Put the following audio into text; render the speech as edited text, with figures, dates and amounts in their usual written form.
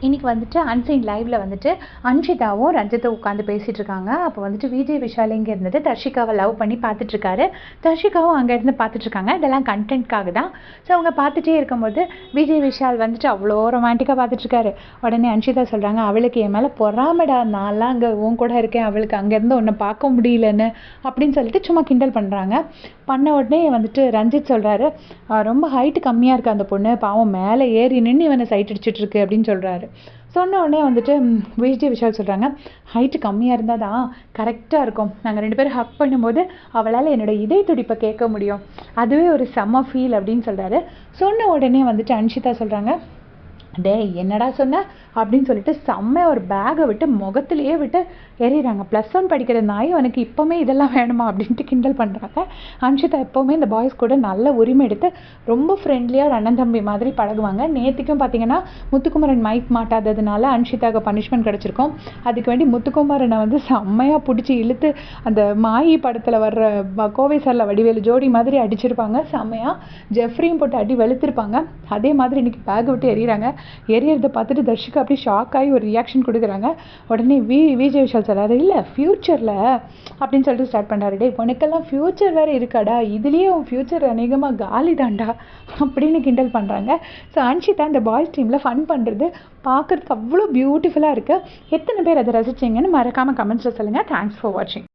இன்றைக்கி வந்துட்டு அன்சைன் லைவில் வந்துட்டு அன்ஷிதாவும் ரஞ்சித்தும் உட்காந்து பேசிகிட்டு இருக்காங்க. அப்போ வந்துட்டு விஜய் விஷால் இங்கே இருந்துட்டு தர்ஷிகாவை லவ் பண்ணி பார்த்துட்ருக்காரு. தர்ஷிகாவும் அங்கே இருந்து பார்த்துட்ருக்காங்க. இதெல்லாம் கண்டென்ட்காக தான். ஸோ அவங்க பார்த்துட்டே இருக்கும்போது விஜய் விஷால் வந்துட்டு அவ்வளோ ரொமான்டிக்காக பார்த்துட்ருக்காரு. உடனே அன்ஷிதா சொல்கிறாங்க, அவளுக்கு என் மேலே பொறாமடா, நான்லாம் அங்கே உன் கூட இருக்கேன், அவளுக்கு அங்கேருந்து உன்னை பார்க்க முடியலன்னு அப்படின்னு சொல்லிட்டு சும்மா கிண்டல் பண்ணுறாங்க. பண்ண உடனே வந்துட்டு ரஞ்சித் சொல்கிறாரு, ரொம்ப ஹைட்டு கம்மியாக இருக்குது அந்த பொண்ணு, பாவம் மேலே ஏறி நின்று இவனை சைட் அடிச்சிட்ருக்கு அப்படின்னு சொல்கிறாரு. சொன்ன உடனே வந்துட்டு விஜய் விஷால் சொல்கிறாங்க, ஹைட்டு கம்மியாக இருந்தால் தான் கரெக்டாக இருக்கும், நாங்கள் 2 பேரும் ஹக் பண்ணும்போது அவளால் என்னோடய இதய துடிப்பை கேட்க முடியும், அதுவே ஒரு செம்ம ஃபீல் அப்படின்னு சொல்கிறாரு. சொன்ன உடனே வந்துட்டு அன்ஷிதா சொல்கிறாங்க, டே என்னடா சொன்ன அப்படின்னு சொல்லிட்டு செம்மையாக ஒரு பேகை விட்டு முகத்திலேயே விட்டு எறிகிறாங்க. +1 படிக்கிற நாய் உனக்கு இப்போவுமே இதெல்லாம் வேணுமா அப்படின்ட்டு கிண்டல் பண்ணுறாங்க. அன்ஷிதா எப்போவுமே இந்த பாய்ஸ் கூட நல்ல உரிமை எடுத்து ரொம்ப ஃப்ரெண்ட்லியாக ஒரு அண்ணன் தம்பி மாதிரி பழகுவாங்க. நேற்றுக்கும் பார்த்தீங்கன்னா முத்துக்குமரன் மைக் மாட்டாததுனால அன்ஷிதாவுக்கு பனிஷ்மெண்ட் கிடச்சிருக்கும். அதுக்கு வேண்டி முத்துக்குமரனை வந்து செம்மையாக பிடிச்சி இழுத்து அந்த மாயி படத்தில் வர்ற கோவை சாரில் வடிவேலு ஜோடி மாதிரி அடிச்சிருப்பாங்க. செம்மையாக ஜெஃப்ரியும் போட்டு அடி வெளுத்திருப்பாங்க. அதே மாதிரி இன்றைக்கி பேக் விட்டு எறிகிறாங்க. எரியறதை பார்த்துட்டு தர்ஷிகா அப்படியே ஷாக் ஆகி ஒரு ரியாக்ஷன் கொடுக்குறாங்க. உடனே விஜய் விஷால் சொல்கிறாரு, இல்லை ஃப்யூச்சரில் அப்படின்னு சொல்லிட்டு ஸ்டார்ட் பண்ணுறாரு, டே உனக்கெல்லாம் ஃப்யூச்சர் வேறு இருக்காடா, இதுலேயே உன் ஃப்யூச்சர் அநேகமாக காலி தாண்டா அப்படின்னு கிண்டல் பண்ணுறாங்க. ஸோ அன்ஷிதா இந்த பாய்ஸ் டீமில் ஃபன் பண்ணுறது பார்க்குறதுக்கு அவ்வளோ பியூட்டிஃபுல்லாக இருக்குது. எத்தனை பேர் அதை ரசிச்சிங்கன்னு மறக்காமல் கமெண்ட்ஸில் சொல்லுங்கள். தேங்க்ஸ் ஃபார் வாட்சிங்.